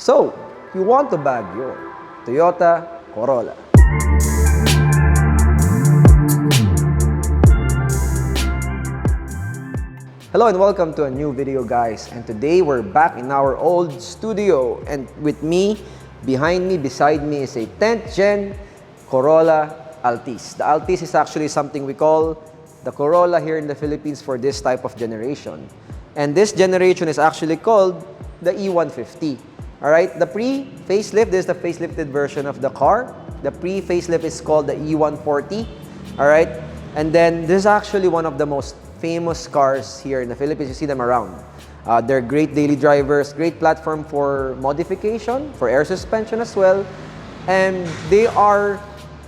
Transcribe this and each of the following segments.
So, you want to bag your Toyota Corolla. Hello and welcome to a new video, guys. And today we're back in our old studio, and with me, behind me, beside me is a 10th gen Corolla Altis. The Altis is actually something we call the Corolla here in the Philippines for this type of generation. And this generation is actually called the E150. Alright, the pre-facelift, this is the facelifted version of the car. The pre-facelift is called the E140. Alright, and then this is actually one of the most famous cars here in the Philippines. You see them around. They're great daily drivers, great platform for modification, for air suspension as well. And they are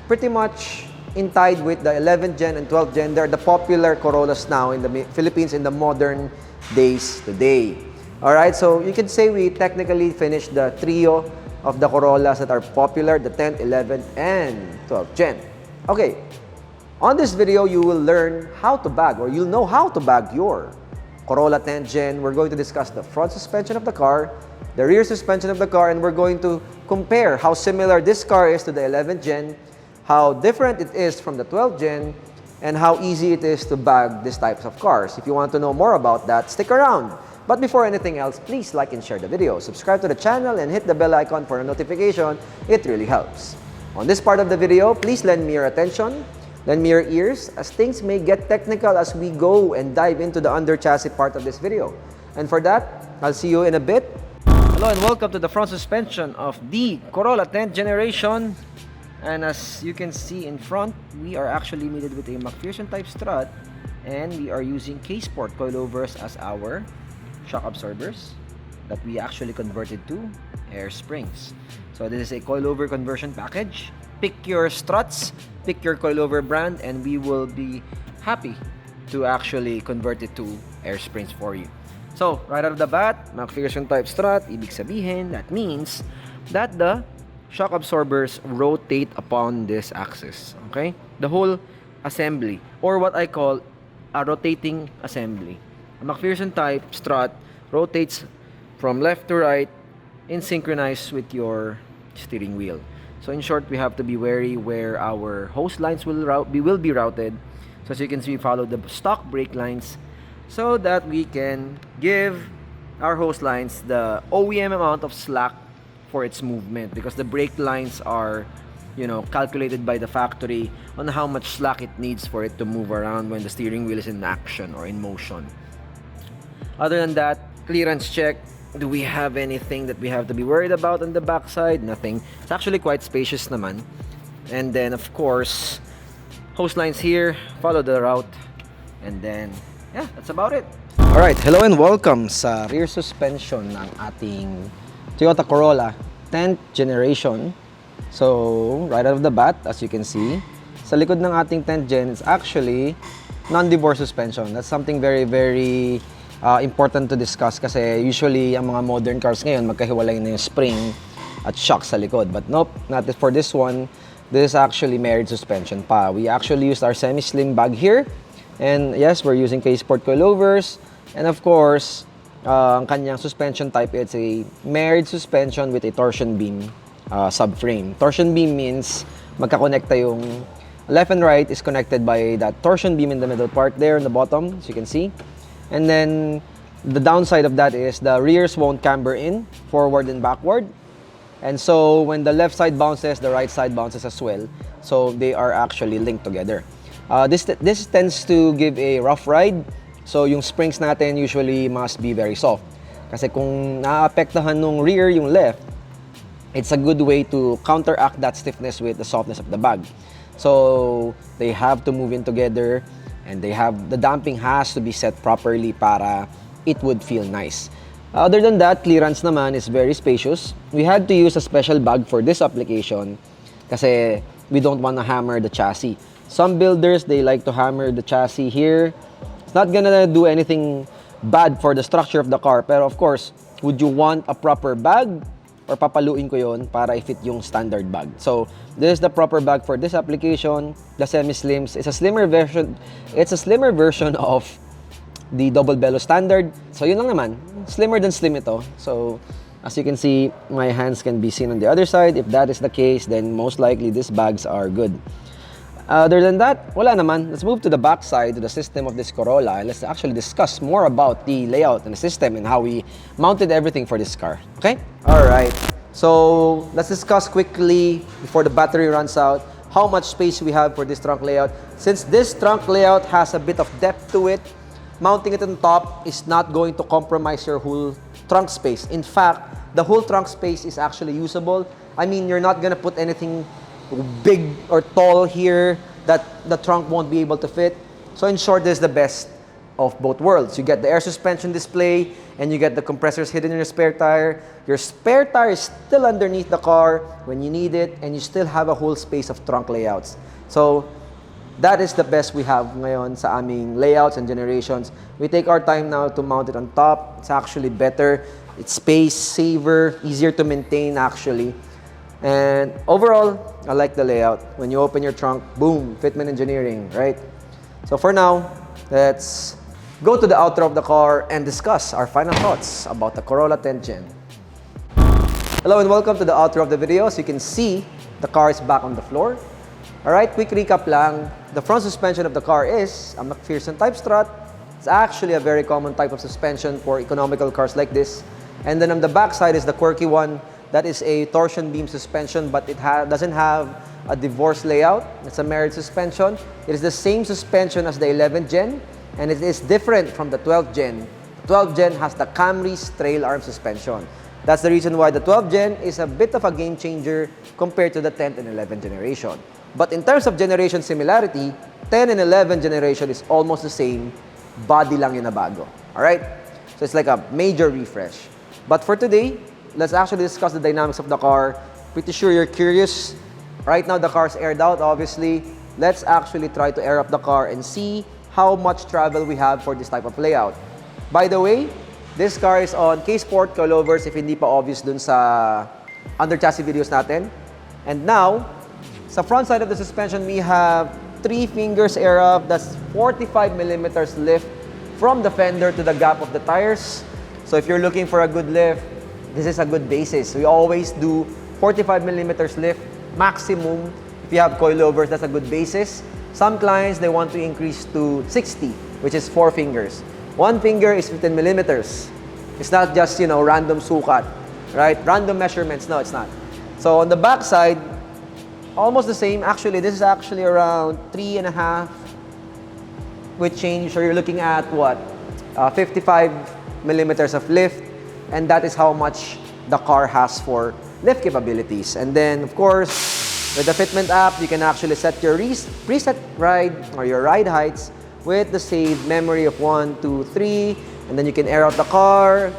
pretty much in tied with the 11th gen and 12th gen. They're the popular Corollas now in the Philippines in the modern days today. Alright, so you can say we technically finished the trio of the Corollas that are popular, the 10th, 11th, and 12th gen. Okay. On this video, you will learn how to bag, or you'll know how to bag your Corolla 10th Gen. We're going to discuss the front suspension of the car, the rear suspension of the car, and we're going to compare how similar this car is to the 11th Gen, how different it is from the 12th Gen, and how easy it is to bag these types of cars. If you want to know more about that, stick around. But before anything else, please like and share the video, subscribe to the channel, and hit the bell icon for a notification. It really helps. On this part of the video, please lend me your attention. Lend me your ears, as things may get technical as we go and dive into the under chassis part of this video. And for that, I'll see you in a bit. Hello and welcome to the front suspension of the Corolla 10th generation. And as you can see in front, we are actually mated with a McPherson type strut, and we are using K-Sport coilovers as our shock absorbers that we actually converted to air springs. So this is a coilover conversion package. Pick your struts, pick your coilover brand, and we will be happy to actually convert it to air springs for you. So, right out of the bat, McPherson type strut, ibig sabihin, that means that the shock absorbers rotate upon this axis, okay? The whole assembly, or what I call a rotating assembly. A McPherson type strut rotates from left to right in synchronize with your steering wheel. So in short, we have to be wary where our hose lines will be routed. So as you can see, we follow the stock brake lines so that we can give our hose lines the OEM amount of slack for its movement, because the brake lines are, calculated by the factory on how much slack it needs for it to move around when the steering wheel is in action or in motion. Other than that, clearance check. Do we have anything that we have to be worried about on the backside? Nothing. It's actually quite spacious naman. And then, of course, hose lines here, follow the route. And then, yeah, that's about it. Alright, hello and welcome sa rear suspension ng ating Toyota Corolla 10th generation. So, right out of the bat, as you can see, sa likod ng ating 10th gen, it's actually non-divorce suspension. That's something very, very important to discuss, kasi usually ang mga modern cars ngayon magkahiwalay na yung spring at shock sa likod. But nope, not for this one. This is actually married suspension pa. We actually used our semi-slim bag here. And yes, we're using K-Sport coilovers. And of course, ang kanyang suspension type, it's a married suspension with a torsion beam subframe. Torsion beam means magkakonekta yung left and right is connected by that torsion beam in the middle part there in the bottom, as you can see. And then the downside of that is the rears won't camber in forward and backward. And so when the left side bounces, the right side bounces as well. So they are actually linked together. This tends to give a rough ride. So yung springs natin usually must be very soft. Kasi kung naapektahan nung rear yung left, it's a good way to counteract that stiffness with the softness of the bag. So they have to move in together. And the damping has to be set properly para it would feel nice. Other than that, clearance naman is very spacious. We had to use a special bag for this application kasi we don't want to hammer the chassis. Some builders, they like to hammer the chassis here. It's not gonna do anything bad for the structure of the car, pero of course, would you want a proper bag? Or papaluin ko yon para i-fit yung standard bag. So, this is the proper bag for this application. The semi-slims. It's a slimmer version. It's a slimmer version of the double bellow standard. So, yun lang naman. Slimmer than slim ito. So, As you can see, my hands can be seen on the other side. If that is the case, then most likely these bags are good. Other than that, wala naman. Let's move to the back side, to the system of this Corolla, and let's actually discuss more about the layout and the system and how we mounted everything for this car. Okay? Alright. So, let's discuss quickly, before the battery runs out, how much space we have for this trunk layout. Since this trunk layout has a bit of depth to it, mounting it on top is not going to compromise your whole trunk space. In fact, the whole trunk space is actually usable. I mean, you're not gonna put anything big or tall here that the trunk won't be able to fit. So in short, this is the best of both worlds. You get the air suspension display and you get the compressors hidden in your spare tire. Your spare tire is still underneath the car when you need it, and you still have a whole space of trunk layouts. So that is the best we have ngayon sa aming layouts and generations. We take our time now to mount it on top. It's actually better. It's space saver, easier to maintain actually. And overall, I like the layout. When you open your trunk, boom, Fitment engineering, right? So for now, let's go to the outro of the car and discuss our final thoughts about the Corolla 10th Gen. Hello and welcome to the outro of the video. As you can see, the car is back on the floor. Alright, quick recap lang. The front suspension of the car is a McPherson type strut. It's actually a very common type of suspension for economical cars like this. And then on the back side is the quirky one. That is a torsion beam suspension, but it doesn't have a divorce layout. It's a married suspension. It is the same suspension as the 11th Gen, and it is different from the 12th Gen. The 12th Gen has the Camry's trail arm suspension. That's the reason why the 12th Gen is a bit of a game changer compared to the 10th and 11th generation. But in terms of generation similarity, 10 and 11 generation is almost the same, body lang yun na bago. Alright? So it's like a major refresh. But for today, let's actually discuss the dynamics of the car. Pretty sure you're curious. Right now, the car's aired out, obviously. Let's actually try to air up the car and see how much travel we have for this type of layout. By the way, this car is on K-Sport coilovers if hindi pa obvious dun sa under chassis videos natin. And now, sa front side of the suspension, we have 3 fingers air up. That's 45 millimeters lift from the fender to the gap of the tires. So if you're looking for a good lift, this is a good basis. We always do 45 millimeters lift maximum. If you have coilovers, that's a good basis. Some clients, they want to increase to 60, which is 4 fingers. 1 finger is 15 millimeters. It's not just, you know, random sukat, right? Random measurements. No, it's not. So on the back side, almost the same. Actually, this is actually around 3.5 with change. So you're looking at what? 55 millimeters of lift. And that is how much the car has for lift capabilities. And then, of course, with the Fitment app, you can actually set your preset ride or your ride heights with the saved memory of 1, 2, 3. And then you can air out the car.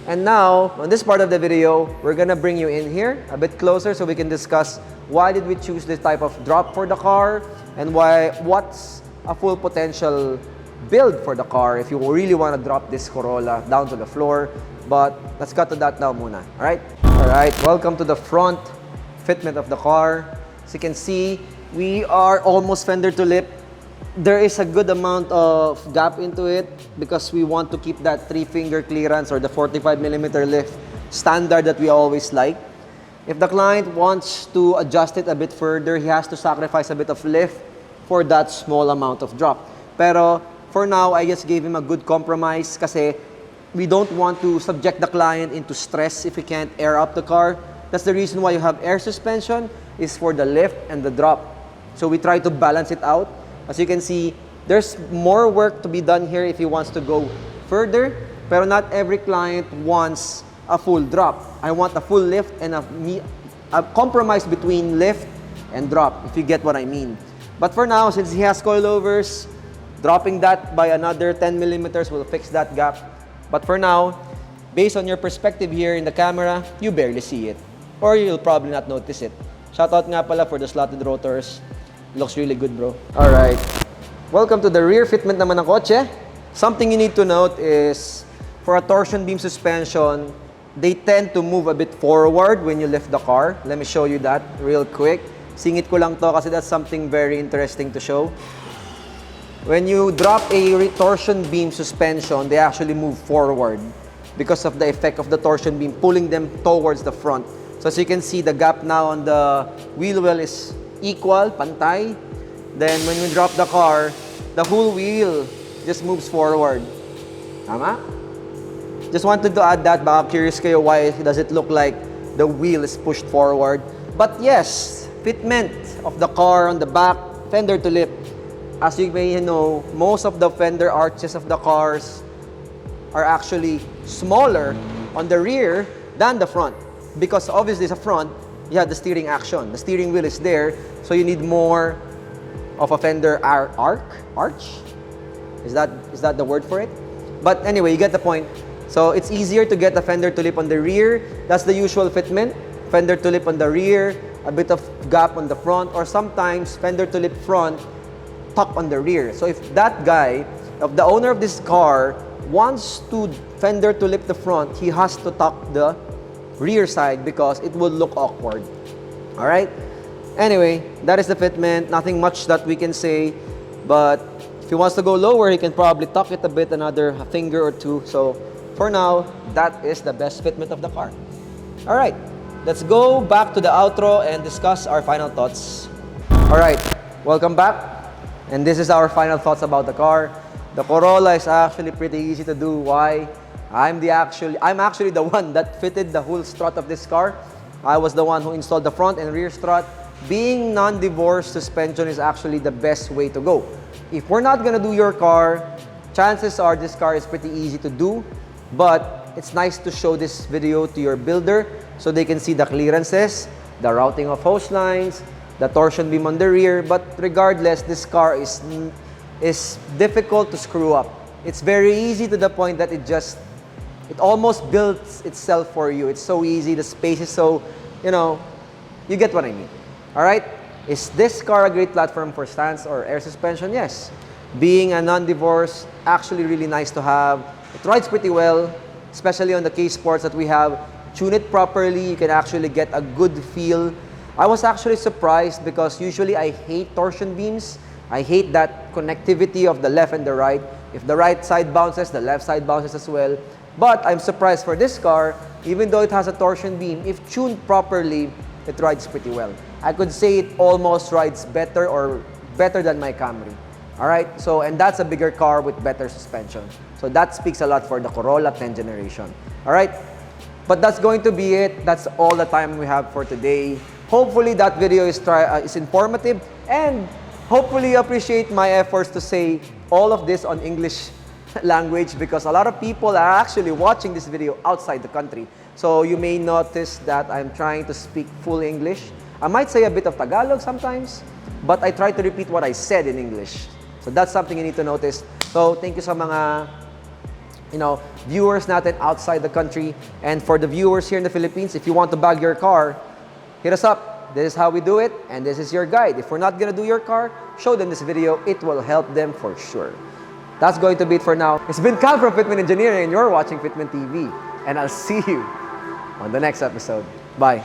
And now, on this part of the video, we're gonna bring you in here a bit closer so we can discuss why did we choose this type of drop for the car and what's a full potential build for the car if you really want to drop this Corolla down to the floor. But let's cut to that now muna. Alright? Alright, welcome to the front fitment of the car. As you can see, we are almost fender to lip. There is a good amount of gap into it because we want to keep that 3-finger clearance or the 45 millimeter lift standard that we always like. If the client wants to adjust it a bit further, he has to sacrifice a bit of lift for that small amount of drop. Pero for now, I just gave him a good compromise kasi we don't want to subject the client into stress if we can't air up the car. That's the reason why you have air suspension, is for the lift and the drop. So we try to balance it out. As you can see, there's more work to be done here if he wants to go further, pero not every client wants a full drop. I want a full lift and a compromise between lift and drop, if you get what I mean. But for now, since he has coilovers, dropping that by another 10 millimeters will fix that gap. But for now, based on your perspective here in the camera, you barely see it. Or you'll probably not notice it. Shoutout nga pala for the slotted rotors. Looks really good, bro. Alright. Welcome to the rear fitment naman ng kotse. Something you need to note is, for a torsion beam suspension, they tend to move a bit forward when you lift the car. Let me show you that real quick. Singit ko lang to kasi that's something very interesting to show. When you drop a torsion beam suspension, they actually move forward. because of the effect of the torsion beam pulling them towards the front. So as you can see, the gap now on the wheel well is equal, pantay. Then when we drop the car, the whole wheel just moves forward. Tama? Just wanted to add that, baka curious kayo why does it look like the wheel is pushed forward. But yes, fitment of the car on the back, fender to lip. As you may know, most of the fender arches of the cars are actually smaller on the rear than the front. Because obviously sa front, you have the steering action. The steering wheel is there, so you need more of a fender arch? Is that the word for it? But anyway, you get the point. So it's easier to get the fender to lip on the rear. That's the usual fitment. Fender to lip on the rear, a bit of gap on the front, or sometimes fender to lip front, tuck on the rear. So if that guy, if the owner of this car wants to fender to lip the front, he has to tuck the rear side because it will look awkward. All right? Anyway, that is the fitment. Nothing much that we can say, but if he wants to go lower, he can probably tuck it a bit, another finger or two. So for now, that is the best fitment of the car. All right, let's go back to the outro and discuss our final thoughts. All right, welcome back. And this is our final thoughts about the car. The Corolla is actually pretty easy to do. Why? I'm actually the one that fitted the whole strut of this car. I was the one who installed the front and rear strut. Being non-divorced suspension is actually the best way to go. If we're not gonna do your car, chances are this car is pretty easy to do, but it's nice to show this video to your builder so they can see the clearances, the routing of hose lines, the torsion beam on the rear. But regardless, this car is difficult to screw up. It's very easy to the point that it almost builds itself for you. It's so easy, the space is so, you get what I mean. All right? Is this car a great platform for stance or air suspension? Yes. Being a non-divorce, actually really nice to have. It rides pretty well, especially on the K Sports that we have. Tune it properly, you can actually get a good feel. I was actually surprised because usually I hate torsion beams. I hate that connectivity of the left and the right. If the right side bounces, the left side bounces as well. But I'm surprised for this car, even though it has a torsion beam, if tuned properly, it rides pretty well. I could say it almost rides better or better than my Camry. All right, so and that's a bigger car with better suspension. So that speaks a lot for the Corolla 10th generation. All right, but that's going to be it. That's all the time we have for today. Hopefully that video is informative, and hopefully you appreciate my efforts to say all of this on English language, because a lot of people are actually watching this video outside the country. So you may notice that I'm trying to speak full English. I might say a bit of Tagalog sometimes, but I try to repeat what I said in English. So that's something you need to notice. So thank you sa mga viewers natin outside the country. And for the viewers here in the Philippines, if you want to bag your car, hit us up. This is how we do it, and this is your guide. If we're not gonna do your car, show them this video. It will help them for sure. That's going to be it for now. It's been Cal from Fitment Engineering, and you're watching Fitment TV. And I'll see you on the next episode. Bye.